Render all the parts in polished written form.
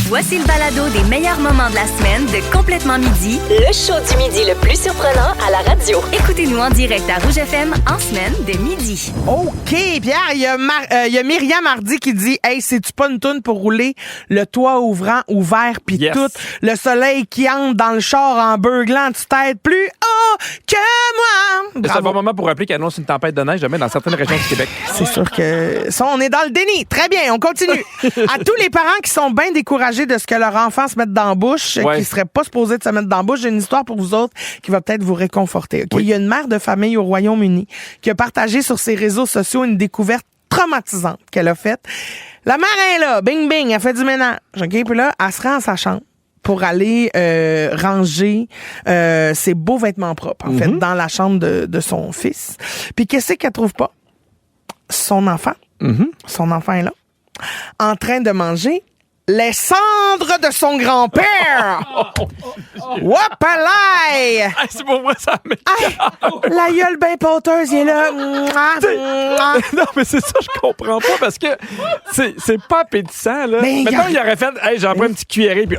Voici le balado des meilleurs moments de la semaine de Complètement Midi, Le show du midi le plus surprenant à la radio. écoutez-nous en direct à Rouge FM en semaine dès midi. OK, Pierre, il y a Myriam Hardy qui dit « Hey, c'est-tu pas une toune pour rouler le toit ouvert pis Yes. tout, le soleil qui entre dans le char en beuglant, tu t'aides plus haut que moi! » C'est un bon moment pour rappeler qu'il annonce une tempête de neige demain dans certaines régions du Québec. C'est sûr que ça, on est dans le déni. Très bien, on continue. À tous les parents qui sont bien découragés de ce que leur enfant se mette dans la bouche, Ouais. qui seraient pas supposés de se mettre dans la bouche, j'ai une histoire pour vous autres qui va peut-être vous réconforter. OK? Oui. Il y a une mère de famille au Royaume-Uni qui a partagé sur ses réseaux sociaux une découverte traumatisante qu'elle a faite. La mère est là, bing bing, elle fait du ménage. OK? Puis là, elle se rend à sa chambre pour aller ranger ses beaux vêtements propres, en fait, dans la chambre de son fils. Puis qu'est-ce qu'elle trouve pas? Son enfant. Son enfant est là, en train de manger les cendres de son grand-père. Wapalaï! Ah, c'est pour moi, ça me... Hey, la gueule bien pâteuse, il est là. Non, mais c'est ça, je comprends pas parce que c'est pas appétissant, là. Mais Mettons, regarde. il aurait fait, hey, j'en prends une petite cuillerée, puis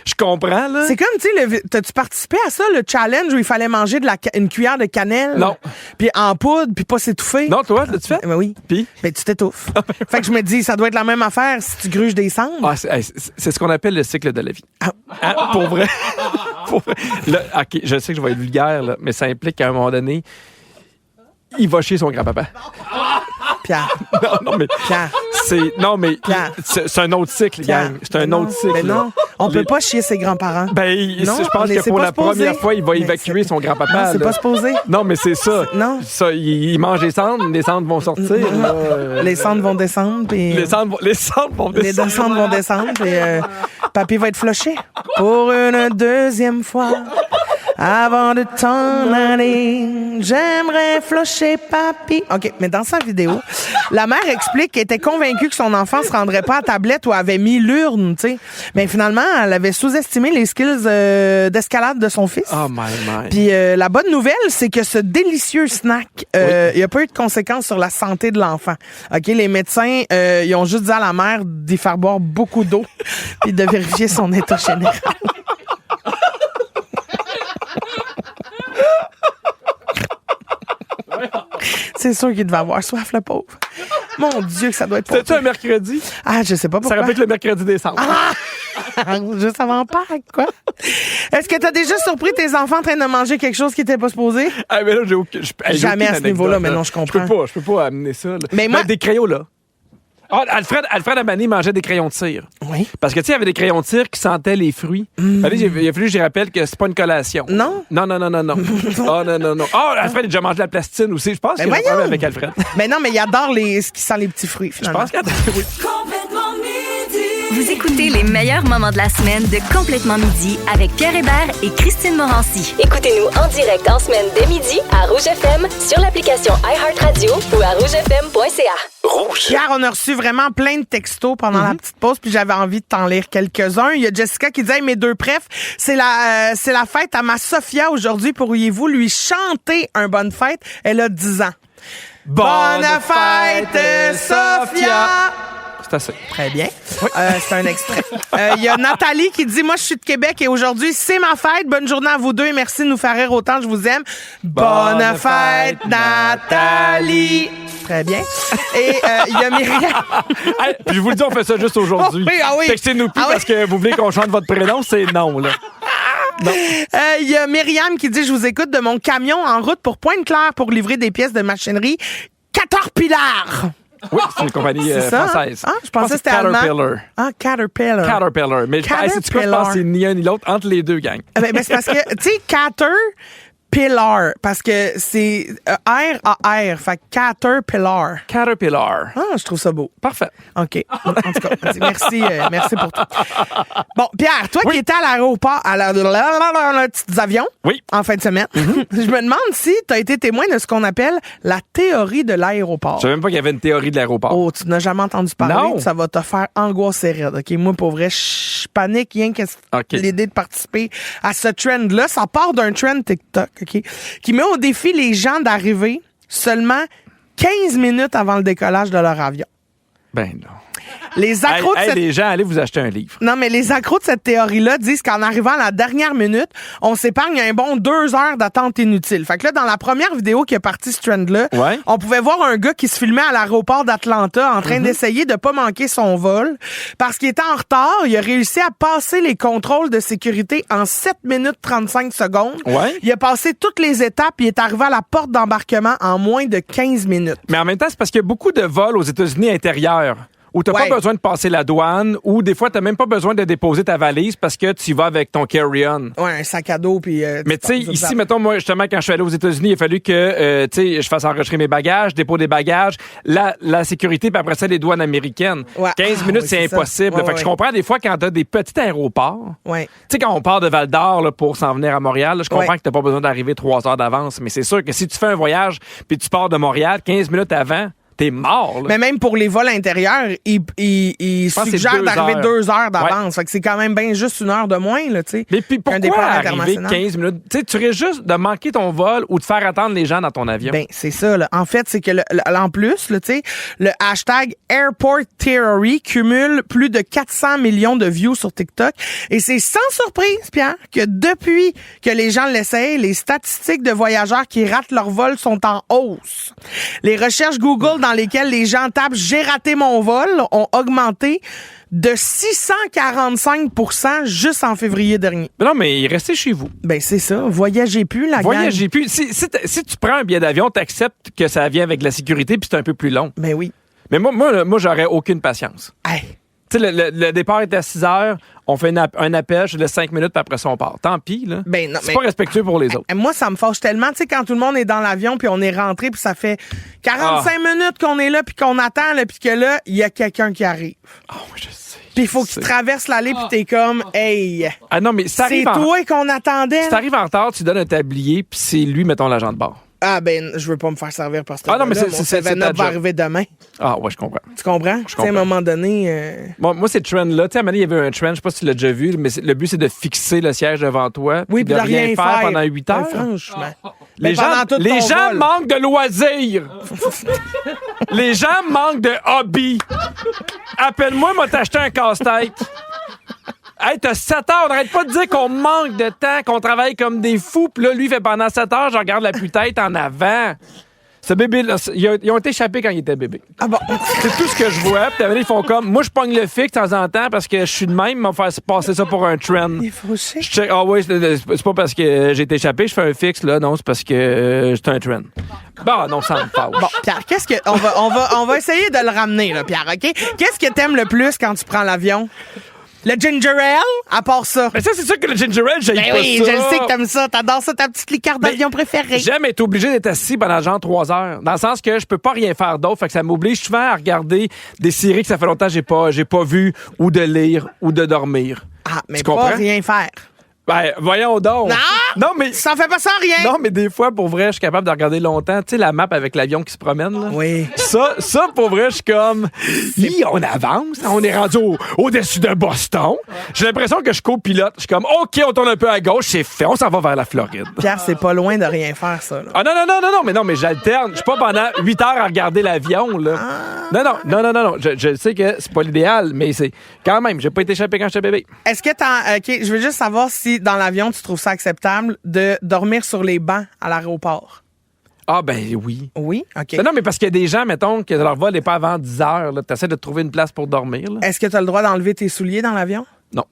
je comprends, là. C'est comme, tu sais, t'as-tu participé à ça, le challenge où il fallait manger une cuillère de cannelle? Non. Puis en poudre, puis pas s'étouffer? Non, toi, l'as-tu fait? Ben oui. Puis? Ben, tu t'étouffes. Fait que je me dis, ça doit être la même affaire si tu gruges des cendres. Ah, c'est ce qu'on appelle le cycle de la vie. Hein, pour vrai. Pour vrai. Là, OK, je sais que je vais être vulgaire, là, mais ça implique qu'à un moment donné, il va chier son grand-papa. Pierre. Non, mais... Pierre. Pierre. C'est un autre cycle, gang. C'est un autre cycle. Ben non, on peut pas chier ses grands-parents. Ben, Non, je pense que c'est pour pas la supposé. première fois, il va Mais évacuer c'est- son grand-papa. Non, c'est là. pas supposé. Non, mais c'est ça. Non. Ça, il mange les cendres vont sortir. là. Les cendres vont descendre, puis... Les cendres vont Les descendre. descentes vont descendre, puis papy va être flushé pour une deuxième fois. Avant de t'en aller, j'aimerais flusher papy. OK, mais dans sa vidéo, la mère explique qu'elle était convaincue que son enfant se rendrait pas à tablette ou avait mis l'urne, tu sais. Mais finalement, elle avait sous-estimé les skills d'escalade de son fils. Oh my. Puis la bonne nouvelle, c'est que ce délicieux snack, il n'y a pas eu de conséquences sur la santé de l'enfant. OK, les médecins, ils ont juste dit à la mère d'y faire boire beaucoup d'eau puis de vérifier son état général. C'est sûr qu'il devait avoir soif, le pauvre. Mon Dieu, que ça doit être C'était-tu un mercredi? Ah, je sais pas Ça pourquoi. rappelle le mercredi décembre. Juste avant Pâques, quoi. Est-ce que t'as déjà surpris tes enfants en train de manger quelque chose qui était pas supposé? Ah, mais là, j'ai aucun. Jamais à ce niveau-là, mais non, je comprends. Je peux pas amener ça. Là. Mais moi- des crayons, là. Ah, Alfred Amani mangeait des crayons de cire. Oui. Parce que, tu sais, il y avait des crayons de cire qui sentaient les fruits. Allez, il a fallu que je rappelle que c'est pas une collation. Non? Non. Oh, non. Oh, Alfred a déjà mangé de la plastine aussi. Je pense qu'il y a un voyons. problème avec Alfred. Mais non, mais il adore ce qui sent les petits fruits, Je finalement. pense qu'il oui. Vous écoutez les meilleurs moments de la semaine de Complètement Midi avec Pierre Hébert et Christine Morancy. Écoutez-nous en direct en semaine dès midi à Rouge FM, sur l'application iHeartRadio ou à rougefm.ca. Pierre, on a reçu vraiment plein de textos pendant la petite pause, puis j'avais envie de t'en lire quelques-uns. Il y a Jessica qui dit hey, mes deux prefs, c'est la fête à ma Sophia aujourd'hui. Pourriez-vous lui chanter un bonne fête? Elle a 10 ans. Bonne fête, Sophia! C'est assez. Très bien. C'est un extrait. Il y a Nathalie qui dit, moi, je suis de Québec et aujourd'hui, c'est ma fête. Bonne journée à vous deux et merci de nous faire rire autant. Je vous aime. Bonne fête, Nathalie. Très bien. Et il y a Myriam. Hey, puis je vous le dis, on fait ça juste aujourd'hui. Oui. Textez-nous plus parce que vous voulez qu'on chante votre prénom, c'est non, là. Non. Il y a Myriam qui dit, je vous écoute de mon camion en route pour Pointe-Claire pour livrer des pièces de machinerie Caterpillar. Oui, c'est une compagnie C'est ça? française. Ah, je pensais que c'était allemand. Caterpillar. Ah, Caterpillar. Caterpillar. Mais je pense que c'est ni un ni l'autre entre les deux, gang. Ben, c'est parce que, tu sais, Caterpillar, parce que c'est R à R, fait Caterpillar. Caterpillar. Ah, je trouve ça beau. Parfait. OK. En tout cas, merci pour tout. Bon, Pierre, toi qui étais à l'aéroport, à les petits avions, Oui. en fin de semaine, je me demande si tu as été témoin de ce qu'on appelle la théorie de l'aéroport. Je savais même pas qu'il y avait une théorie de l'aéroport. Oh, tu n'as jamais entendu parler, Non. ça va te faire angoisser raide. OK, moi, pour vrai, je panique rien que OK. l'idée de participer à ce trend-là. Ça part d'un trend TikTok, OK, qui met au défi les gens d'arriver seulement 15 minutes avant le décollage de leur avion. Ben non. Les accros de cette... les gens, allez vous acheter un livre. Non, mais les accros de cette théorie-là disent qu'en arrivant à la dernière minute, on s'épargne un bon 2 heures d'attente inutile. Fait que là, dans la première vidéo qui est partie ce trend-là, on pouvait voir un gars qui se filmait à l'aéroport d'Atlanta en train d'essayer de pas manquer son vol. Parce qu'il était en retard, il a réussi à passer les contrôles de sécurité en 7 minutes 35 secondes. Ouais. Il a passé toutes les étapes, il est arrivé à la porte d'embarquement en moins de 15 minutes. Mais en même temps, c'est parce qu'il y a beaucoup de vols aux États-Unis intérieurs où t'as pas besoin de passer la douane, ou des fois, t'as même pas besoin de déposer ta valise parce que tu y vas avec ton carry-on. Ouais, un sac à dos, puis... Mais tu sais, ici, mettons, moi, justement, quand je suis allé aux États-Unis, il a fallu que, tu sais, je fasse enregistrer mes bagages, dépôt des bagages, la sécurité, puis après ça, les douanes américaines. Ouais. 15 minutes, c'est impossible. Fait que je comprends des fois quand t'as des petits aéroports. Tu sais, quand on part de Val-d'Or là, pour s'en venir à Montréal, là, je comprends que t'as pas besoin d'arriver 3 heures d'avance, mais c'est sûr que si tu fais un voyage puis tu pars de Montréal 15 minutes avant, t'es mort, là. Mais même pour les vols intérieurs, ils suggèrent d'arriver 2 heures d'avance. Fait que c'est quand même bien juste 1 heure de moins, là, tu sais. Mais puis pourquoi arriver 15 minutes? Tu sais, tu risques juste de manquer ton vol ou de faire attendre les gens dans ton avion. Ben, c'est ça, là. En fait, c'est que en plus, là, tu sais, le hashtag Airport Theory cumule plus de 400 millions de views sur TikTok. Et c'est sans surprise, Pierre, que depuis que les gens l'essayent, les statistiques de voyageurs qui ratent leur vol sont en hausse. Les recherches Google dans lesquelles les gens tapent « J'ai raté mon vol » ont augmenté de 645% juste en février dernier. Non, mais restez chez vous. Ben, c'est ça. Voyagez plus, la gang. Voyagez plus. Si tu prends un billet d'avion, t'acceptes que ça vient avec la sécurité puis c'est un peu plus long. Ben oui. Mais moi j'aurais aucune patience. Hey. Tu sais, le départ est à 6 heures, on fait un appel, je laisse 5 minutes, puis après ça, on part. Tant pis, là. Ben non, c'est pas respectueux pour les autres. Moi, ça me fâche tellement, tu sais, quand tout le monde est dans l'avion, puis on est rentré, puis ça fait 45 minutes qu'on est là, puis qu'on attend, là, puis que là, il y a quelqu'un qui arrive. Oh, je sais. Puis il faut qu'il traverse l'allée, puis t'es comme, hey. Ah non, mais c'est toi qu'on attendait. Si t'arrives en retard, tu donnes un tablier, puis c'est lui, mettons, l'agent de bord. Ah, ben, je veux pas me faire servir par ce non, mais mon 7-Up va arriver demain. Ah, ouais, je comprends. Tu comprends? Tu sais, à un moment donné... Bon, moi, ces trends-là, tu sais, à un moment donné, il y avait un trend, je sais pas si tu l'as déjà vu, mais le but, c'est de fixer le siège devant toi. Oui, puis de rien faire pendant 8 heures. Franchement. Les gens manquent de loisirs. Les gens manquent de hobby. Appelle-moi, m'a t'acheté un casse-tête. Hey, t'as 7 heures, on n'arrête pas de dire qu'on manque de temps, qu'on travaille comme des fous. Puis là, lui, fait pendant 7 heures, je regarde la tête en avant. Ce bébé-là, ils ont été échappés quand il était bébé. Ah bon? C'est tout ce que je vois. Puis ils font comme, moi, je pogne le fixe de temps en temps parce que je suis de même, ils m'ont fait passer ça pour un trend. Il faut aussi. Je check, oui, c'est pas parce que j'ai été échappé, je fais un fixe, là. Non, c'est parce que c'est un trend. Bon, non, ça me fâche. Bon, Pierre, qu'est-ce que. On va essayer de le ramener, là, Pierre, OK? Qu'est-ce que t'aimes le plus quand tu prends l'avion? Le ginger ale, à part ça. Mais ça, c'est sûr que le ginger ale, j'aime pas oui, ça. Je le sais que t'aimes ça. T'adores ça, ta petite liqueur d'avion préférée. J'aime être obligé d'être assis pendant genre 3 heures. Dans le sens que je peux pas rien faire d'autre. Fait que ça m'oblige souvent à regarder des séries que ça fait longtemps que j'ai pas vu, ou de lire, ou de dormir. Ah, mais pas rien faire. Ben, voyons donc. Non, mais. Ça en fait pas ça, rien. Non, mais des fois, pour vrai, je suis capable de regarder longtemps. Tu sais, la map avec l'avion qui se promène, là. Oui. Ça, pour vrai, je suis comme. On avance. On est rendu au-dessus de Boston. J'ai l'impression que je copilote. Je suis comme, OK, on tourne un peu à gauche, c'est fait. On s'en va vers la Floride. Pierre, c'est pas loin de rien faire, ça, là. Ah, non, mais j'alterne. Je suis pas pendant 8 heures à regarder l'avion, là. Non. Je sais que c'est pas l'idéal, mais c'est. Quand même, j'ai pas été échappé quand j'étais bébé. Est-ce que OK, je veux juste savoir si dans l'avion, tu trouves ça acceptable de dormir sur les bancs à l'aéroport? Ah, ben oui. Oui? OK. Non, mais parce qu'il y a des gens, mettons, que leur vol n'est pas avant 10 heures. Tu essaies de trouver une place pour dormir. Là. Est-ce que tu as le droit d'enlever tes souliers dans l'avion? Non.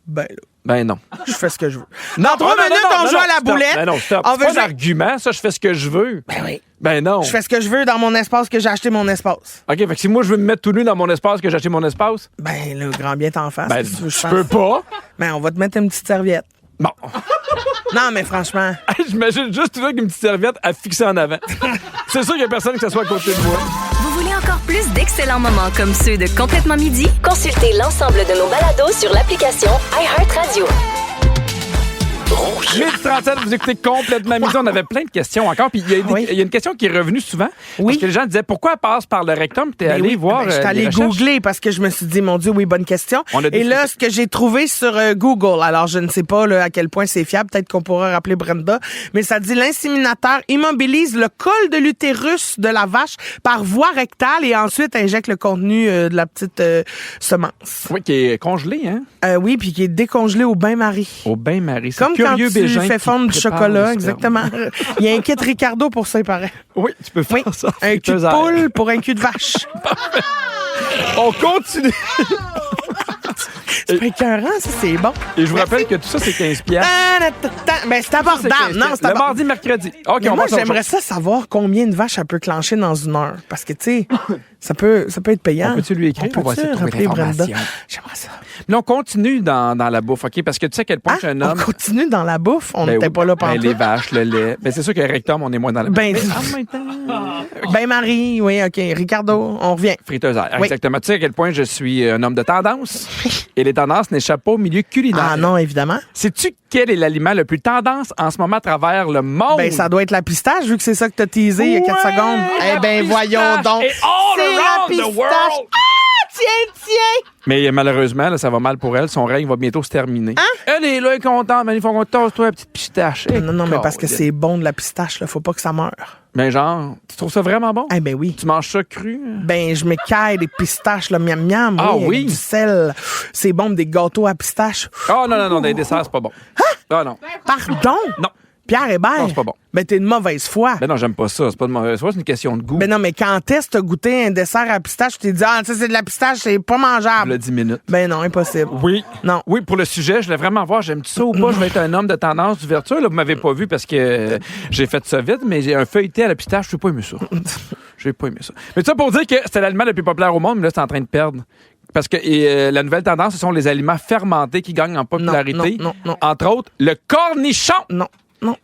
Ben non. Je fais ce que je veux. Dans 3 minutes, on joue à la boulette. Ben non, stop. C'est pas un argument, ça, je fais ce que je veux. Ben oui. Ben non. Je fais ce que je veux dans mon espace que j'ai acheté mon espace. OK, fait que si moi, je veux me mettre tout nu dans mon espace que j'ai acheté mon espace... Ben, le grand bien t'en face. Ben, je peux pas. Ben, on va te mettre une petite serviette. Bon. Non, mais franchement... J'imagine juste tout avec une petite serviette à fixer en avant. C'est sûr qu'il y a personne qui s'assoit à côté de moi. Vous voulez encore plus d'excellents moments comme ceux de Complètement Midi? Consultez l'ensemble de nos balados sur l'application iHeartRadio. Rouge. Midi 37, vous écoutez complètement midi. On avait plein de questions encore. Puis il y a une question qui est revenue souvent. Parce que les gens disaient pourquoi elle passe par le rectum? Puis t'es allé voir. Je suis allé googler parce que je me suis dit, mon Dieu, oui, bonne question. Et là, ce que j'ai trouvé sur Google, alors je ne sais pas là, à quel point c'est fiable, peut-être qu'on pourra rappeler Brenda, mais ça dit l'inséminateur immobilise le col de l'utérus de la vache par voie rectale et ensuite injecte le contenu de la petite semence. Oui, qui est congelé, hein? Oui, puis qui est décongelé au bain-marie. Au bain-marie. C'est comme quand tu fais fondre du chocolat, exactement. Il y a un kit Ricardo pour ça, il paraît. Oui, tu peux faire ça. Un cul de poule pour un cul de vache. On continue. C'est pas écœurant, ça, c'est bon. Et je vous rappelle que tout ça, c'est 15 piastres. Ben, c'est abordable. Non, c'est le mardi, mercredi. OK, moi, j'aimerais ça savoir combien de vaches elle peut clencher dans une heure. Parce que, tu sais, ça peut être payant. On peut-tu lui écrire? On va essayer de trouver Brenda. J'aimerais ça. Mais on continue dans la bouffe, OK? Parce que tu sais à quel point je suis un homme. On continue dans la bouffe? On n'était pas là pendant les vaches, le lait. Ben, c'est sûr que rectum, on est moins dans la bouffe. Ben, Marie, oui, OK. Ricardo, on revient. Friteuse à air, exactement. Tu sais à quel point je suis un homme de tendance. Et les tendances n'échappent pas au milieu culinaire. Ah non, évidemment. Sais-tu quel est l'aliment le plus tendance en ce moment à travers le monde? Ben, ça doit être la pistache, vu que c'est ça que t'as teasé il y a 4 secondes. Eh ben, voyons donc. C'est la pistache. Tiens! Mais malheureusement, là, ça va mal pour elle. Son règne va bientôt se terminer. Elle est là, elle est contente, mais il faut qu'on tasse toi la petite pistache. Non, mais parce que c'est bon de la pistache, là. Faut pas que ça meure. Mais genre, tu trouves ça vraiment bon? Eh ben oui. Tu manges ça cru? Ben, je m'écaille des pistaches, là, miam miam. Ah oui? Avec du sel. C'est bon, des gâteaux à pistache. Oh non, des desserts, c'est pas bon. Ah non. Pardon? Non. Pierre Hébert? Non, c'est pas bon. Ben, t'es de mauvaise foi. Ben non, j'aime pas ça. C'est pas de mauvaise foi, c'est une question de goût. Ben non, mais quand est-ce que t'as goûté un dessert à pistache, tu t'es dit, ça, c'est de la pistache, c'est pas mangeable. Le 10 minutes. Ben non, impossible. Oui. Non. Oui, pour le sujet, je voulais vraiment voir, j'aime ça ou pas, je vais être un homme de tendance d'ouverture. Là, vous m'avez pas vu parce que j'ai fait ça vite, mais j'ai un feuilleté à la pistache, j'ai pas aimé ça. J'ai pas aimé ça. Mais ça pour dire que c'était l'aliment le plus populaire au monde, mais là, c'est en train de perdre. Parce que la nouvelle tendance, ce sont les aliments fermentés qui gagnent en popularité. Non. Entre autres, le cornichon. Non.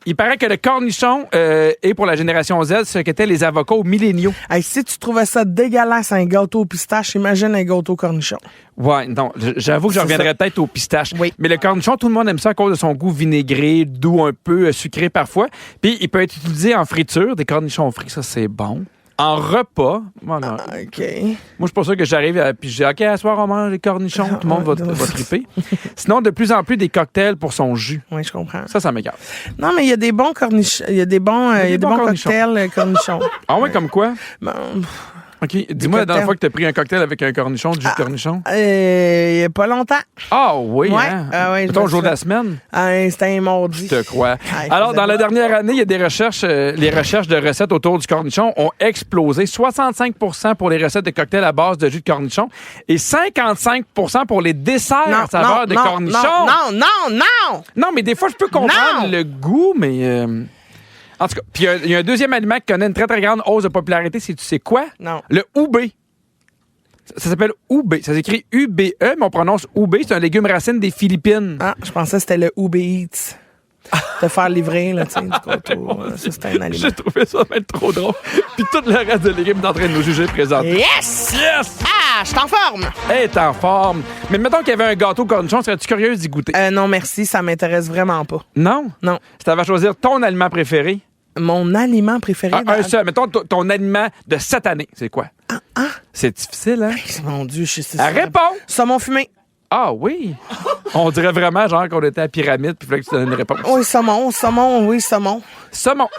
Il paraît que le cornichon est pour la génération Z ce qu'étaient les avocats aux milléniaux. Hey, si tu trouvais ça dégueulasse, un gâteau au pistache, imagine un gâteau au cornichon. Ouais, non, j'avoue que j'en reviendrais peut-être au pistache. Oui. Mais le cornichon, tout le monde aime ça à cause de son goût vinaigré, doux, un peu sucré parfois. Puis il peut être utilisé en friture, des cornichons frits, ça c'est bon. En repas, voilà. OK. Moi, je suis pas sûr que j'arrive puis je dis, OK, à soir, on mange les cornichons. Tout le monde va triper. Sinon, de plus en plus, des cocktails pour son jus. Oui, je comprends. Ça m'écarte. Non, mais il y a des bons cornichons. Il y a des bons cocktails cornichons. Ah ouais, comme quoi? Bon, OK. Dis-moi la dernière fois que tu as pris un cocktail avec un cornichon, du jus de cornichon. Il y a pas longtemps. Ah oui, ouais. hein? Ouais, c'est ton jour de la semaine? C'était un mardi. Je te crois. Alors, dans la dernière année, il y a des recherches, les recherches de recettes autour du cornichon ont explosé. 65 pour les recettes de cocktails à base de jus de cornichon et 55 pour les desserts à saveur de cornichon. Non, mais des fois, je peux comprendre le goût, mais... En tout cas, puis il y a un deuxième aliment qui connaît une très, très grande hausse de popularité. Tu sais quoi? Non. Le oubé. Ça s'appelle oubé. Ça s'écrit U-B-E, mais on prononce oubé. C'est un légume racine des Philippines. Ah, je pensais que c'était le Uber Eats. Te faire livrer, là, tu sais, du gâteau. Ça, c'était un aliment. J'ai trouvé ça même trop drôle. Puis tout le reste de légumes est en train de nous juger présentement. Yes! Ah, je suis en forme! Elle est en forme. Mais mettons qu'il y avait un gâteau cornichon, serais-tu curieuse d'y goûter? Non, merci, ça m'intéresse vraiment pas. Non? Non. Si t'avais à choisir ton aliment préféré? Mon aliment préféré? Un seul. Mettons ton aliment de cette année, c'est quoi? C'est difficile, hein? Mon Dieu, je sais. Réponds! Saumon fumé. Ah oui! On dirait vraiment genre qu'on était à la pyramide puis il fallait que tu donnes une réponse. Oui, saumon. Saumon. On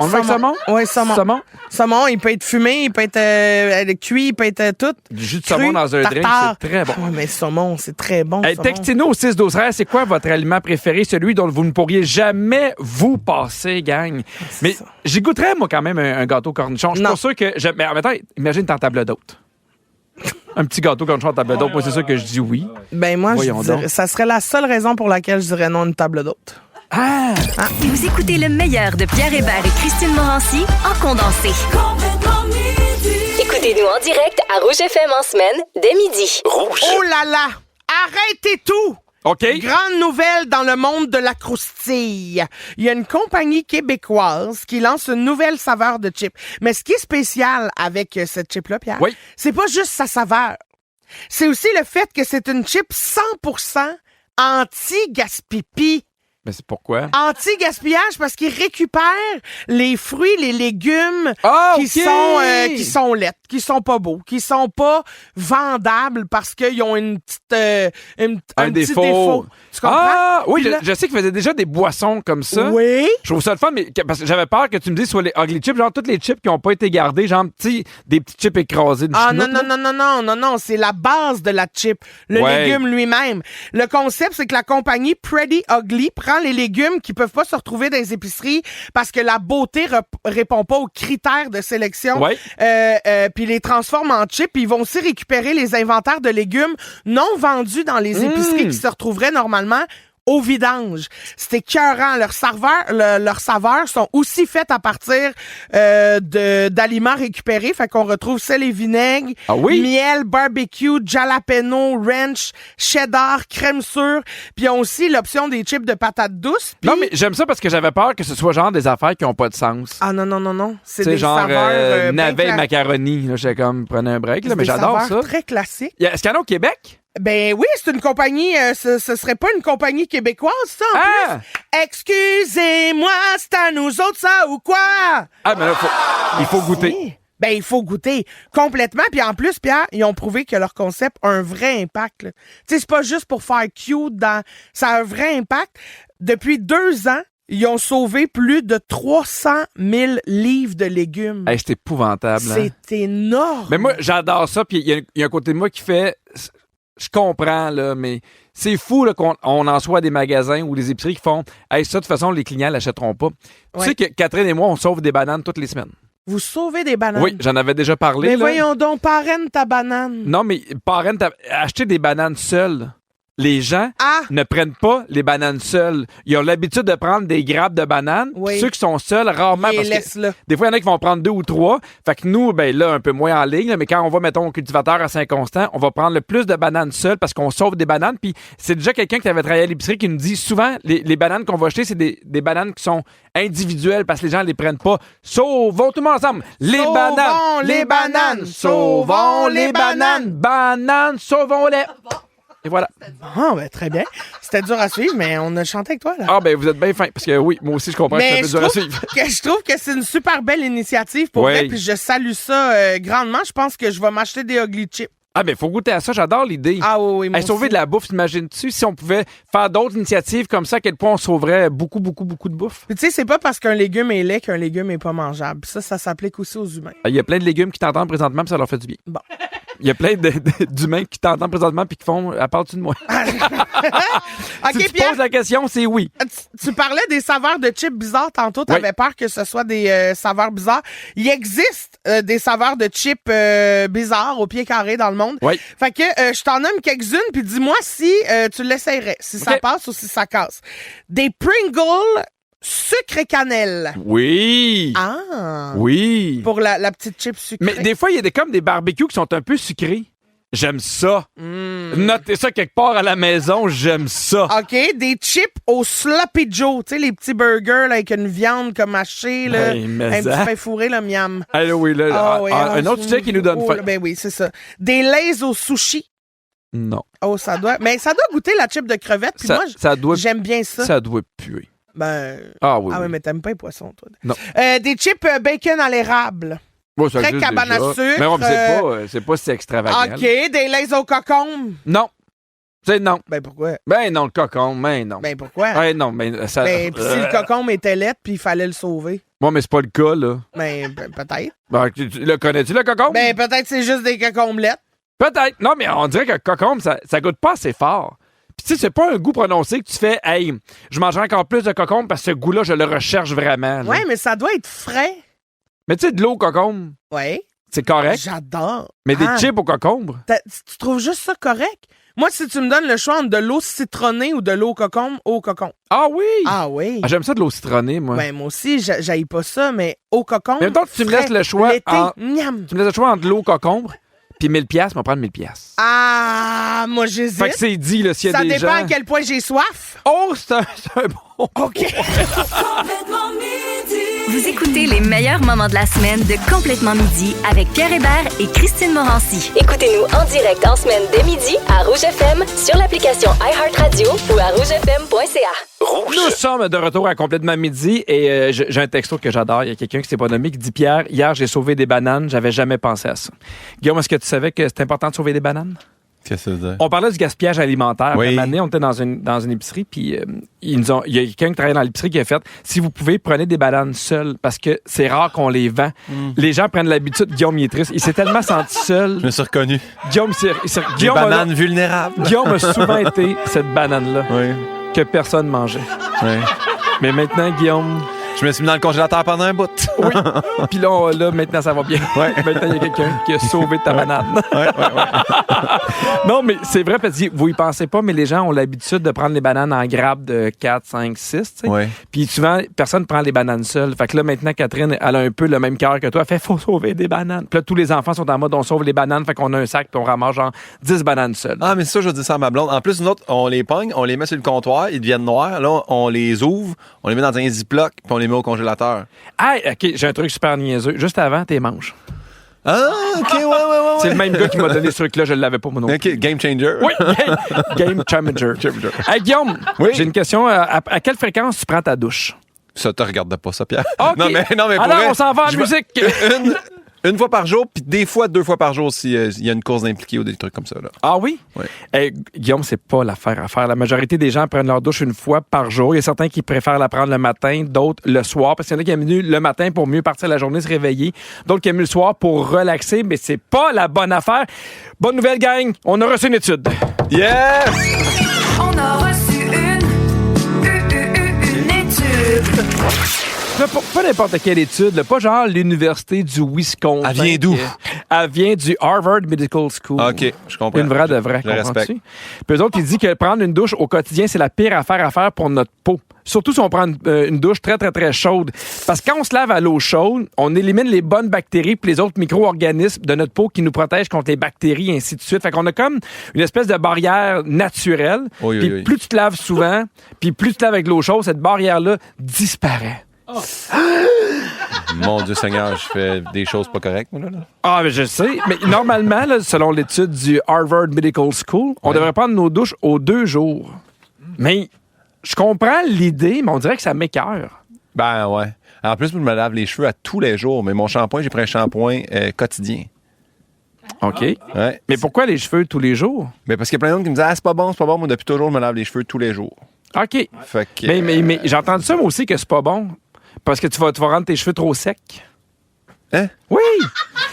veut avec saumon? Oui, saumon. Saumon, il peut être fumé, il peut être cuit, il peut être tout. Du jus de saumon dans un drink, c'est très bon. Oui, mais saumon, c'est très bon. Textez-nous au 6-12-13, c'est quoi votre aliment préféré, celui dont vous ne pourriez jamais vous passer, gang? Mais j'y goûterais, moi, quand même, un gâteau cornichon. Je suis pas sûr que... Mais attends, imagine t'es en table d'hôte. Un petit gâteau cornichon en table d'hôte, moi, c'est sûr que je dis oui. Ben moi, ça serait la seule raison pour laquelle je dirais non à une table d'hôte. Vous écoutez le meilleur de Pierre Hébert et Christine Morancy en condensé. Écoutez-nous en direct à Rouge FM en semaine, dès midi. Rouge. Oh là là! Arrêtez tout! OK. Grande nouvelle dans le monde de la croustille. Il y a une compagnie québécoise qui lance une nouvelle saveur de chip. Mais ce qui est spécial avec cette chip-là, Pierre, c'est pas juste sa saveur. C'est aussi le fait que c'est une chip 100% anti-gaspipi. Mais c'est pourquoi? Anti-gaspillage parce qu'ils récupèrent les fruits, les légumes qui sont laides, qui sont pas beaux, qui sont pas vendables parce qu'ils ont un petit défaut. Tu comprends? Ah, oui, je sais qu'ils faisaient déjà des boissons comme ça. Oui. Je trouve ça le fun, mais parce que j'avais peur que tu me dises sur les ugly chips, genre toutes les chips qui n'ont pas été gardées, genre des petits chips écrasés. Non, c'est la base de la chip, le légume lui-même. Le concept, c'est que la compagnie Pretty Ugly prend les légumes qui peuvent pas se retrouver dans les épiceries parce que la beauté répond pas aux critères de sélection. Puis les transforme en chips. Puis ils vont aussi récupérer les inventaires de légumes non vendus dans les épiceries qui se retrouveraient normalement au vidange. C'est écœurant. Leurs saveurs sont aussi faites à partir d'aliments récupérés. Fait qu'on retrouve sel et vinaigre, miel, barbecue, jalapeno, ranch, cheddar, crème sûre. Puis ils ont aussi l'option des chips de patates douces. Non, mais j'aime ça parce que j'avais peur que ce soit genre des affaires qui n'ont pas de sens. Ah non. C'est des genre saveurs... navet et macaroni. Là, j'étais comme, prenez un break. Là, mais j'adore ça. C'est des saveurs très classiques. Est-ce qu'il y en a au Québec? Ben oui, c'est une compagnie, ce serait pas une compagnie québécoise, ça, en plus. Excusez-moi, c'est à nous autres, ça, ou quoi? Ah, mais là, il faut goûter. Oui. Ben, il faut goûter complètement. Puis en plus, Pierre, ils ont prouvé que leur concept a un vrai impact. Tu sais, c'est pas juste pour faire cute, ça a un vrai impact. Depuis 2 ans, ils ont sauvé plus de 300 000 livres de légumes. Hey, c'est épouvantable. C'est énorme. Mais moi, j'adore ça. Puis il y a un côté de moi qui fait... Je comprends, là, mais c'est fou là, qu'on en soit des magasins ou des épiceries qui font « Hey, ça, de toute façon, les clients l'achèteront pas. » Tu sais que Catherine et moi, on sauve des bananes toutes les semaines. Vous sauvez des bananes? Oui, j'en avais déjà parlé. Mais là. voyons donc, parraine ta banane. Non, mais parraine, acheter des bananes seules. Les gens ne prennent pas les bananes seules. Ils ont l'habitude de prendre des grappes de bananes. Oui. Ceux qui sont seuls, rarement. Parce que des fois, il y en a qui vont prendre 2 ou 3. Fait que nous, ben là, un peu moins en ligne. Mais quand on va, mettons, au cultivateur à Saint-Constant, on va prendre le plus de bananes seules parce qu'on sauve des bananes. Puis c'est déjà quelqu'un qui avait travaillé à l'épicerie qui nous dit souvent, les bananes qu'on va acheter, c'est des bananes qui sont individuelles parce que les gens les prennent pas. Sauvons tout le monde ensemble. Sauvons les bananes. Sauvons les bananes. Bananes, sauvons-les. Et voilà. Ah, ben, très bien. C'était dur à suivre, mais on a chanté avec toi, là. Ah, ben, vous êtes bien fin. Parce que oui, moi aussi, je comprends que c'est un peu dur à suivre. Je trouve que c'est une super belle initiative pour vrai, puis je salue ça grandement. Je pense que je vais m'acheter des ugly chips. Ah, ben, faut goûter à ça. J'adore l'idée. Ah, oui, moi sauver de la bouffe, t'imagines-tu? Si on pouvait faire d'autres initiatives comme ça, à quel point on sauverait beaucoup de bouffe? Puis, tu sais, c'est pas parce qu'un légume est laid qu'un légume est pas mangeable. Ça s'applique aussi aux humains. Il y a plein de légumes qui t'entendent présentement, puis ça leur fait du bien. Bon. Il y a plein d'humains qui t'entendent présentement puis qui font « Parles-tu de moi? » Okay, si tu poses la question, c'est oui. Tu parlais des saveurs de chips bizarres tantôt. Tu avais peur que ce soit des saveurs bizarres. Il existe des saveurs de chips bizarres au pied carré dans le monde. Oui. Fait que je t'en nomme quelques-unes puis dis-moi si tu l'essayerais, si ça passe ou si ça casse. Des Pringles sucre et cannelle. Oui. Ah. Oui. Pour la petite chip sucrée. Mais des fois, il y a comme des barbecues qui sont un peu sucrés. J'aime ça. Notez ça quelque part à la maison, j'aime ça. OK, des chips au Sloppy Joe, tu sais, les petits burgers là, avec une viande comme hachée, là, un petit pain fourré, là, miam. Ah oui, là, un autre sujet qui nous donne faim. Ben oui, c'est ça. Des Lay's au sushi. Non. Oh, ça doit goûter la chip de crevette, puis moi, j'aime bien ça. Ça doit puer. Ben. Ah oui. Ah oui, mais t'aimes pas les poissons, toi. Non. Des chips bacon à l'érable. Bon, très cabane à sucre. Mais non, c'est pas si extravagant. OK, des Lay's au cocombe. Non. C'est non. Ben pourquoi? Ben non, le cocombe, ben non. Ben pourquoi? Ben non, ben ça... Ben, pis si le cocombe était laid, puis il fallait le sauver. Bon, mais c'est pas le cas, là. Ben, peut-être. Ben, le connais-tu, le cocombe? Ben, peut-être c'est juste des cocombes laides. Peut-être. Non, mais on dirait que le cocombe, ça goûte pas assez fort. Puis tu sais, c'est pas un goût prononcé que tu fais « Hey, je mangerai encore plus de cocombe parce que ce goût-là, je le recherche vraiment. » Ouais, mais ça doit être frais. Mais tu sais, de l'eau au cocombe, ouais. C'est correct. J'adore. Mais des chips au cocombre? Tu trouves juste ça correct? Moi, si tu me donnes le choix entre de l'eau citronnée ou de l'eau au cocombe. Ah oui? Ah oui. Ah, j'aime ça de l'eau citronnée, moi. Ben, moi aussi, j'haïs pas ça, mais au cocombre. Mais maintenant, tu me laisses le choix. Tu me laisses le choix entre l'eau au cocombre puis 1000$, on va prendre 1000$. Ah, moi, j'hésite. Fait que c'est dit, là, s'il y a des gens... Ça dépend à quel point j'ai soif. Oh, c'est un bon... OK. Vous écoutez les meilleurs moments de la semaine de Complètement Midi avec Pierre Hébert et Christine Morancy. Écoutez-nous en direct en semaine dès midi à Rouge FM, sur l'application iHeartRadio ou à rougefm.ca. Nous sommes de retour à Complètement Midi et j'ai un texto que j'adore. Il y a quelqu'un qui s'est pas nommé qui dit « Pierre, hier, j'ai sauvé des bananes. J'avais jamais pensé à ça. » Guillaume, est-ce que tu savais que c'est important de sauver des bananes? Qu'est-ce que ça veut dire? On parlait du gaspillage alimentaire. Oui. Une année, on était dans une épicerie, puis il y a quelqu'un qui travaillait dans l'épicerie qui a fait « Si vous pouvez, prenez des bananes seules, parce que c'est rare qu'on les vend. Les gens prennent l'habitude. » Guillaume, il est triste. Il s'est tellement senti seul. Je me suis reconnu. Guillaume, Des bananes vulnérables. Guillaume a souvent été cette banane-là Oui. que personne mangeait. Oui. Mais maintenant, Guillaume... Je me suis mis dans le congélateur pendant un bout. Oui. Puis là, maintenant, ça va bien. Ouais. Maintenant, il y a quelqu'un qui a sauvé ta banane. Ouais. Non, mais c'est vrai, parce que vous y pensez pas, mais les gens ont l'habitude de prendre les bananes en grappes de 4, 5, 6. Tu sais. Ouais. Puis souvent, personne ne prend les bananes seules. Fait que là, maintenant, Catherine, elle a un peu le même cœur que toi. Elle fait « Faut sauver des bananes. » Puis là, tous les enfants sont en mode « On sauve les bananes. » Fait qu'on a un sac puis on ramasse genre 10 bananes seules. Ah, mais ça, je dis ça à ma blonde. En plus, nous autres, on les pogne, on les met sur le comptoir, ils deviennent noirs. Là, on les ouvre, on les met dans un Ziploc, puis on les met au congélateur. Ah, OK, j'ai un truc super niaiseux. Juste avant, t'es manches. Ah, OK, ouais. C'est le même gars qui m'a donné ce truc-là. Je l'avais pas, mon nom. OK, game changer. Oui, game changer. Hey, Guillaume, Oui? j'ai une question. À quelle fréquence tu prends ta douche? Ça, te regarde pas ça, Pierre. OK. Non, mais pour alors, vrai, on s'en va en je vais- musique. Une fois par jour, puis des fois 2 fois par jour s'il y a une course impliquée ou des trucs comme ça. Là. Ah oui? Oui. Hey, Guillaume, c'est pas l'affaire à faire. La majorité des gens prennent leur douche une fois par jour. Il y a certains qui préfèrent la prendre le matin, d'autres le soir, parce qu'il y en a qui aiment mieux le matin pour mieux partir la journée, se réveiller. D'autres qui aiment mieux le soir pour relaxer, mais c'est pas la bonne affaire. Bonne nouvelle, gang! On a reçu une étude. Yes! On a reçu une étude. Pas n'importe quelle étude, là, pas genre l'université du Wisconsin. Elle vient d'où? Elle vient du Harvard Medical School. OK, je comprends. Une vraie de vraie, Je respecte. comprends-tu? Puis eux autres, ils disent que prendre une douche au quotidien, c'est la pire affaire à faire pour notre peau. Surtout si on prend une douche très, très, très chaude. Parce que quand on se lave à l'eau chaude, on élimine les bonnes bactéries puis les autres micro-organismes de notre peau qui nous protègent contre les bactéries et ainsi de suite. Fait qu'on a comme une espèce de barrière naturelle. Oui, Puis oui. plus tu te laves souvent, puis plus tu te laves avec l'eau chaude, cette barrière-là disparaît. Mon Dieu Seigneur, je fais des choses pas correctes, moi, là. Ah, mais je sais. Mais normalement, là, selon l'étude du Harvard Medical School, on devrait prendre nos douches aux 2 jours. Mais je comprends l'idée, mais on dirait que ça m'écoeure. Ben ouais. En plus, je me lave les cheveux à tous les jours, mais mon shampoing, j'ai pris un shampoing quotidien. OK. Ouais. Mais pourquoi les cheveux tous les jours? Mais parce qu'il y a plein de gens qui me disent « Ah, c'est pas bon. » Moi, depuis toujours, je me lave les cheveux tous les jours. OK. Fait que... Mais j'ai entendu ça, moi aussi, que c'est pas bon. Parce que tu vas rendre tes cheveux trop secs. Hein? Oui!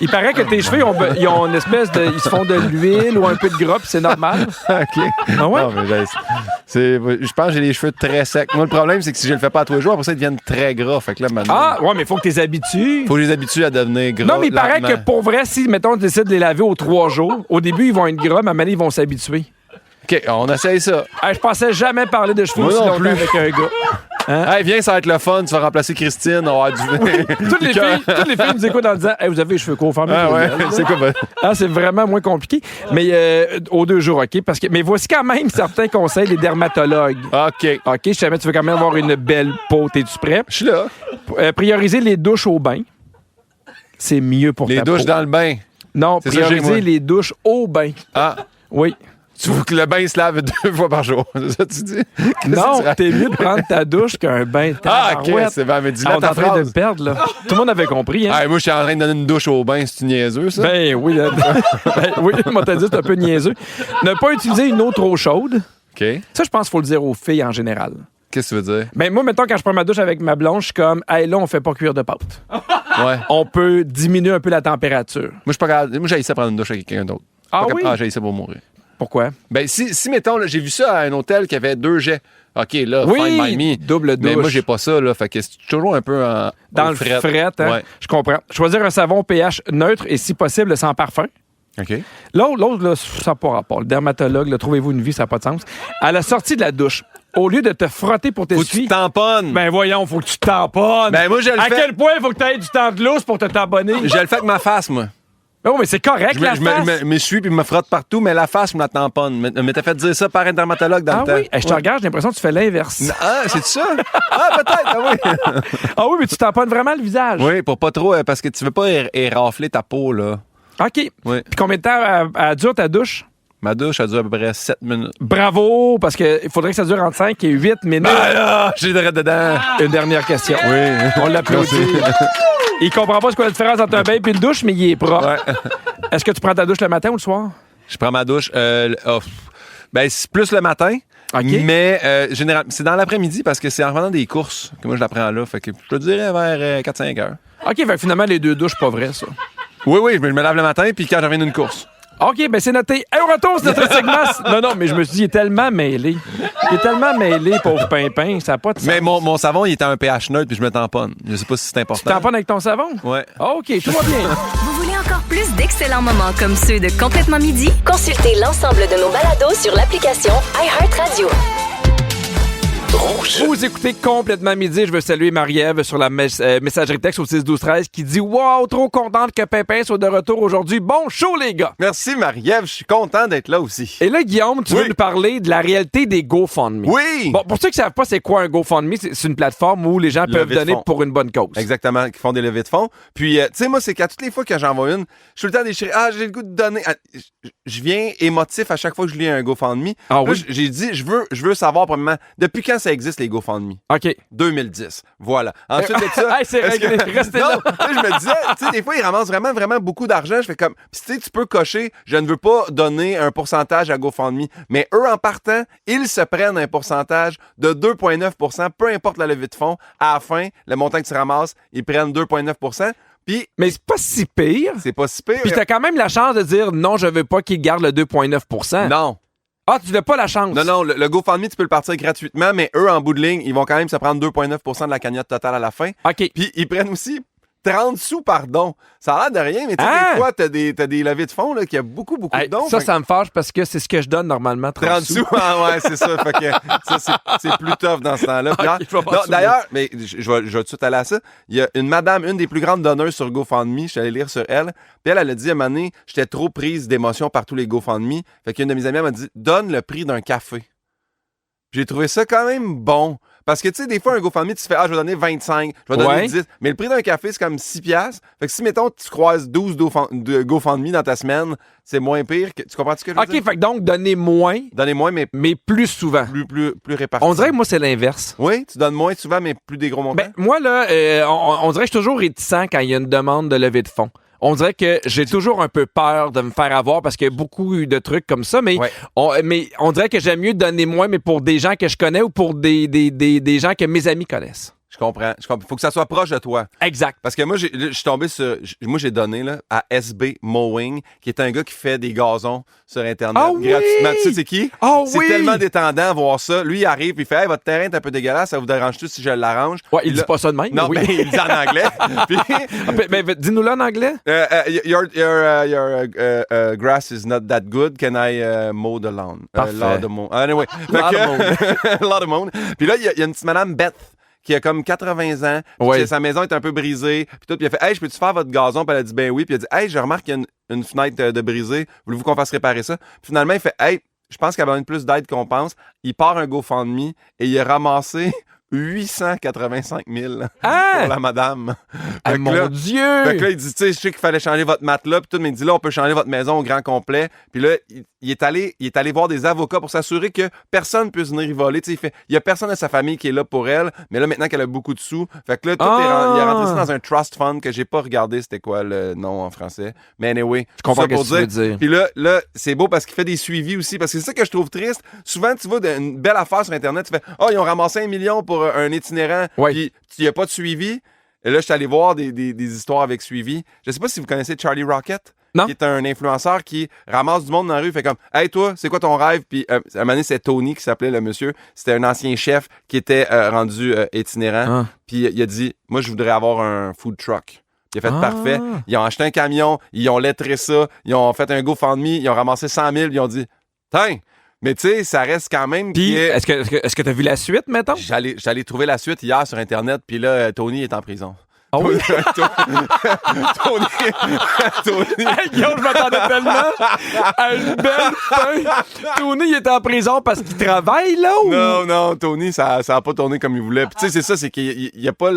Il paraît que tes cheveux, ils ont une espèce de... Ils se font de l'huile ou un peu de gras, puis c'est normal. OK. Ah ouais? Non, mais je pense que j'ai les cheveux très secs. Moi, le problème, c'est que si je le fais pas tous les jours, après ça, ils deviennent très gras. Fait que là, maintenant... Ah, ouais, mais il faut que tu les habitues. Faut que je les habitue à devenir gras. Non, mais il paraît lentement. que pour vrai, si, mettons, tu décides de les laver aux 3 jours, au début, ils vont être gras, mais à un moment donné, ils vont s'habituer. OK, on essaye ça. Hey, je pensais jamais parler de cheveux Moi aussi non longtemps plus. avec un gars. Hey, viens, ça va être le fun. Tu vas remplacer Christine. On va avoir du... Toutes les filles nous écoutent en disant « Hey, vous avez les cheveux courts, fermez Ah vos ouais, gueules, là. c'est quoi? Ah, c'est vraiment moins compliqué. Mais aux 2 jours, OK? Mais voici quand même certains conseils des dermatologues. OK. OK, si jamais tu veux quand même avoir une belle peau, t'es-tu prêt? Je suis là. Prioriser les douches au bain. C'est mieux pour Les ta douches peau. dans le bain. Non, C'est ça que j'ai, prioriser moi. les douches au bain. Ah, Oui. tu veux que le bain se lave 2 fois par jour. C'est ça que tu dis? Qu'est-ce Non, que tu t'es mieux de prendre ta douche qu'un bain. Ah, OK, Tabarouette. c'est bien. Mais dis-le Ah, on est ta en train de phrase. me perdre, là. Tout le monde avait compris, hein? Ah, moi, je suis en train de donner une douche au bain. C'est-tu niaiseux, ça? Ben oui, là. Ben oui, moi t'as dit c'est un peu niaiseux. Ne pas utiliser une eau trop chaude. OK. Ça, je pense qu'il faut le dire aux filles en général. Qu'est-ce que tu veux dire? Ben moi, mettons, quand je prends ma douche avec ma blonde, je suis comme, hey, là, on fait pas cuire de pâte. Ouais. On peut diminuer un peu la température. Moi, je suis pas capable. Moi, j'ai essayé de prendre une douche avec quelqu'un d'autre. Ah Pas oui? capable. Ah, j'ai essayé pour mourir. Pourquoi? Ben, si mettons, là, j'ai vu ça à un hôtel qui avait 2 jets. OK, là, Oui, fine by me. double Mais douche. moi, j'ai pas ça, là. Fait que c'est toujours un peu en. Dans au le fret, hein? Ouais. Je comprends. Choisir un savon pH neutre et, si possible, sans parfum. OK. L'autre, là, ça n'a pas rapport. Le dermatologue, là, trouvez-vous une vie, ça n'a pas de sens. À la sortie de la douche, au lieu de te frotter pour Faut que tu t'essuyer... te tamponnes. Ben voyons, faut que tu te tamponnes. Ben, moi, je le À fais. quel point il faut que tu aies du temps de lousse pour te tamponner? Je le fais avec ma face, moi. Ben oui, mais c'est correct, Je la me face. me suis puis me frotte partout, mais la face, je me la tamponne. Mais t'as fait dire ça par un dermatologue dans Ah le temps. oui? Hey, je te regarde, j'ai l'impression que tu fais l'inverse. Ah, c'est ça? Ah, peut-être, ah oui. Ah oui, mais tu tamponnes vraiment le visage. Oui, pour pas trop, parce que tu veux pas érafler ta peau, là. OK. Oui. Puis combien de temps dure ta douche? Ma douche, a duré à peu près 7 minutes. Bravo, parce qu'il faudrait que ça dure entre 5 et 8 minutes. Ben là, j'ai de dedans. Une dernière question. Oui. On l'applaudit. Il comprend pas ce qu'est la différence entre un bain et une douche, mais il est propre. Ouais. Est-ce que tu prends ta douche le matin ou le soir? Je prends ma douche. Ben, c'est plus le matin. OK. Mais généralement, c'est dans l'après-midi parce que c'est en revenant des courses que moi je la prends là. Fait que je te dirais vers 4-5 heures. OK, fait que finalement, les 2 douches, pas vrai, ça. Oui, je me lave le matin puis quand je reviens d'une course. OK, ben c'est noté. Hey, au retour, c'est notre segment. Non, mais je me suis dit, il est tellement mêlé. Pauvre Pimpin. Ça n'a pas de sens. Mais mon savon, il était à un pH neutre puis je me tamponne. Je sais pas si c'est important. Tu tamponnes avec ton savon? Ouais. OK, tout va bien. Vous voulez encore plus d'excellents moments comme ceux de Complètement Midi? Consultez l'ensemble de nos balados sur l'application iHeartRadio. Vous écoutez Complètement Midi. Je veux saluer Marie-Ève sur la messagerie texte au 6-12-13 qui dit « Wow, trop contente que Pimpin soit de retour aujourd'hui. Bon show, les gars! » Merci, Marie-Ève. Je suis content d'être là aussi. Et là, Guillaume, tu veux nous parler de la réalité des GoFundMe. Oui! Bon, pour ceux qui ne savent pas c'est quoi un GoFundMe, c'est une plateforme où les gens peuvent donner pour une bonne cause. Exactement, qui font des levées de fonds. Puis, tu sais, moi, c'est qu'à toutes les fois que j'en vois une, je suis tout le temps déchiré. Ah, j'ai le goût de donner. Je viens émotif à chaque fois que je lis un GoFundMe. Ah oui? Là, j'ai dit, je veux savoir, premièrement, depuis quand ça existe, les GoFundMe? OK. 2010. Voilà. Ensuite de ça. Hey, c'est réglé. Restez là. Je me disais, tu sais, des fois, ils ramassent vraiment, vraiment beaucoup d'argent. Je fais comme, puis tu sais, tu peux cocher, je ne veux pas donner un pourcentage à GoFundMe. Mais eux, en partant, ils se prennent un pourcentage de 2,9 %, peu importe la levée de fonds. À la fin, le montant que tu ramasses, ils prennent 2,9 %. Puis, Mais c'est pas si pire. c'est pas si pire. Puis t'as quand même la chance de dire non, je veux pas qu'ils gardent le 2,9 %. Non. Ah, tu n'as pas la chance. Non, le GoFundMe, tu peux le partir gratuitement, mais eux, en bout de ligne, ils vont quand même se prendre 2,9 % de la cagnotte totale à la fin. OK. Puis ils prennent aussi 30 sous par don. Ça a l'air de rien, mais tu sais, des fois, t'as des levées de fonds là, qui a beaucoup de Hey, dons. ça me fâche parce que c'est ce que je donne normalement, 30 sous. Ah ouais, c'est ça. Fait que ça, c'est plus tough dans ce temps-là. Puis, Ok, je vais pas d'ailleurs, mais je vais tout de suite aller à ça. Il y a une madame, une des plus grandes donneuses sur GoFundMe, je suis allé lire sur elle, puis elle a dit à un moment donné, j'étais trop prise d'émotion par tous les GoFundMe. Fait qu'une de mes amies m'a dit, donne le prix d'un café. J'ai trouvé ça quand même bon. Parce que, tu sais, des fois, un GoFundMe, tu fais, je vais donner 25, je vais donner 10. Mais le prix d'un café, c'est comme 6 $. Fait que si, mettons, tu croises 12 de GoFundMe dans ta semaine, c'est moins pire. Tu comprends ce que je veux dire? OK, fait que donc, donner moins, Donner moins, mais plus souvent. plus réparti. On dirait que moi, c'est l'inverse. Oui, tu donnes moins souvent, mais plus des gros montants. Ben, moi, là, on dirait que je suis toujours réticent quand il y a une demande de levée de fonds. On dirait que j'ai toujours un peu peur de me faire avoir parce qu'il y a beaucoup de trucs comme ça, mais, Ouais. on dirait que j'aime mieux donner moins, mais pour des gens que je connais ou pour des gens que mes amis connaissent. Je comprends. Faut que ça soit proche de toi. Exact. Parce que moi, je suis tombé sur. Moi, j'ai donné là, à SB Mowing, qui est un gars qui fait des gazons sur Internet Ah oui! gratuitement. Tu sais, c'est qui? Ah C'est oui! tellement détendant voir ça. Lui, il arrive, il fait hey, votre terrain est un peu dégueulasse, ça vous dérange-tu si je l'arrange? Ouais, il Puis dit là- pas ça de même. Non, oui. mais il dit en anglais. Puis, Mais dis-nous-le en anglais. your grass is not that good. Can I mow the lawn? Parfait. Lot of mow. Anyway. Lot of Lot of mow. Puis là, il y a une petite madame Beth qui a comme 80 ans, puis Ouais. sa maison est un peu brisée, puis tout, puis elle fait « Hey, je peux-tu faire votre gazon? » Puis elle a dit « Ben oui. » Puis elle a dit « Hey, je remarque qu'il y a une fenêtre de brisée. Voulez-vous qu'on fasse réparer ça? » Puis finalement, il fait « Hey, je pense qu'elle a besoin de plus d'aide qu'on pense. » Il part un GoFundMe et il a ramassé 885 000 Ah! pour la madame. Ah, Fait que mon là- Dieu! Fait que là, il dit, tu sais, je sais qu'il fallait changer votre matelas, puis tout, mais il dit là, on peut changer votre maison au grand complet. Puis là, il est allé voir des avocats pour s'assurer que personne ne puisse venir y voler. Tu sais, il y a personne de sa famille qui est là pour elle, mais là, maintenant qu'elle a beaucoup de sous, fait que là, il est rentré ça dans un trust fund que j'ai pas regardé c'était quoi le nom en français. Mais anyway, Je comprends tout ça ce que tu veux dire. Puis là, c'est beau parce qu'il fait des suivis aussi, parce que c'est ça que je trouve triste. Souvent, tu vois une belle affaire sur Internet, tu fais, ils ont ramassé 1 million pour un itinérant, Ouais. puis il n'y a pas de suivi. Et là, je suis allé voir des histoires avec suivi. Je sais pas si vous connaissez Charlie Rocket. Non. Qui est un influenceur qui ramasse du monde dans la rue. Fait comme, hey, toi, c'est quoi ton rêve? Puis, à un moment donné, c'est Tony qui s'appelait le monsieur. C'était un ancien chef qui était rendu itinérant. Ah. Puis, il a dit, moi, je voudrais avoir un food truck. Il a fait Ah. parfait. Ils ont acheté un camion. Ils ont lettré ça. Ils ont fait un GoFundMe. Ils ont ramassé 100 000. Ils ont dit, tiens! Mais tu sais, ça reste quand même. Puis, qui est- est-ce que tu as vu la suite, mettons? J'allais trouver la suite hier sur Internet. Puis là, Tony est en prison. Ah oui? Tony. Hey, Guillaume, je m'attendais tellement à une belle fin. Tony, il est en prison parce qu'il travaille, là? Ou... Non, Tony, ça a pas tourné comme il voulait. Puis tu sais, c'est ça, c'est qu'il y a pas...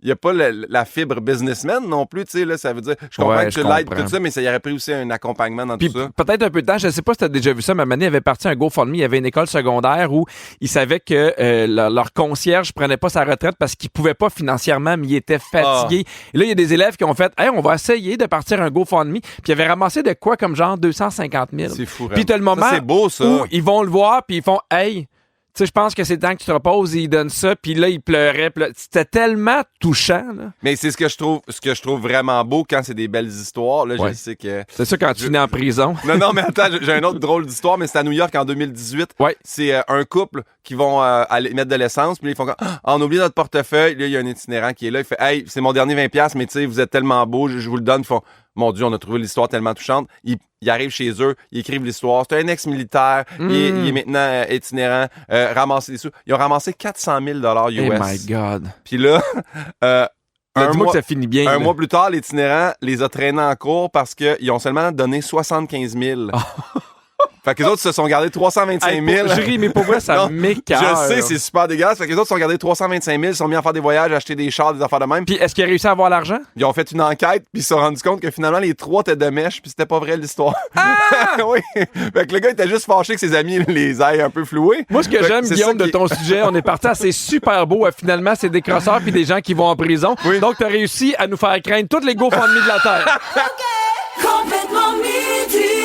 il n'y a pas la fibre businessman non plus, tu sais, là, ça veut dire, je comprends que tu l'aides tout ça, mais ça y aurait pris aussi un accompagnement dans tout ça. Peut-être un peu de temps, je ne sais pas si tu as déjà vu ça, mais Mané avait parti un GoFundMe, il y avait une école secondaire où ils savaient que leur concierge prenait pas sa retraite parce qu'il pouvait pas financièrement, mais il était fatigué. Et là, il y a des élèves qui ont fait, hey, on va essayer de partir un GoFundMe, puis ils avaient ramassé de quoi comme genre 250 000. C'est fou. Puis t'as le moment c'est beau, ça. où ils vont le voir, puis ils font, hey, tu sais, je pense que c'est le temps que tu te reposes et ils donnent ça. Puis là, ils pleuraient. C'était tellement touchant. Là. Mais c'est ce que je trouve vraiment beau quand c'est des belles histoires. Là, je sais que... C'est ça quand tu finis en prison. Non, mais attends, j'ai un autre drôle d'histoire, mais c'est à New York en 2018. Ouais. C'est un couple qui vont aller mettre de l'essence. Puis là, ils font on oublie notre portefeuille. Là, il y a un itinérant qui est là. Il fait, hey, c'est mon dernier 20$, mais tu sais, vous êtes tellement beau, je vous le donne. Ils font, mon Dieu, on a trouvé l'histoire tellement touchante. Ils arrivent chez eux, ils écrivent l'histoire. C'est un ex-militaire, il est maintenant itinérant, ramasser des sous. Ils ont ramassé 400 000 US. Oh my God. Puis là, dis-moi que ça finit bien. Un mois plus tard, l'itinérant les a traînés en cours parce qu'ils ont seulement donné 75 000. Fait que les autres se sont gardés 325 000. Je ris, mais pour vrai, ça m'écoeure. Je sais, c'est super dégueulasse. Fait que les autres se sont gardés 325 000, ils sont mis à faire des voyages, acheter des chars, des affaires de même. Puis est-ce qu'ils ont réussi à avoir l'argent? Ils ont fait une enquête, puis ils se sont rendus compte que finalement, les 3 étaient de mèche, puis c'était pas vrai l'histoire. Ah! Oui. Fait que le gars était juste fâché que ses amis les aient un peu floués. Moi, ce que j'aime, Guillaume, de ton sujet, on est parti assez super beau. Finalement, c'est des crosseurs puis des gens qui vont en prison. Oui. Donc, t'as réussi à nous faire craindre toutes les GoFundMe de la Terre. Complètement midi.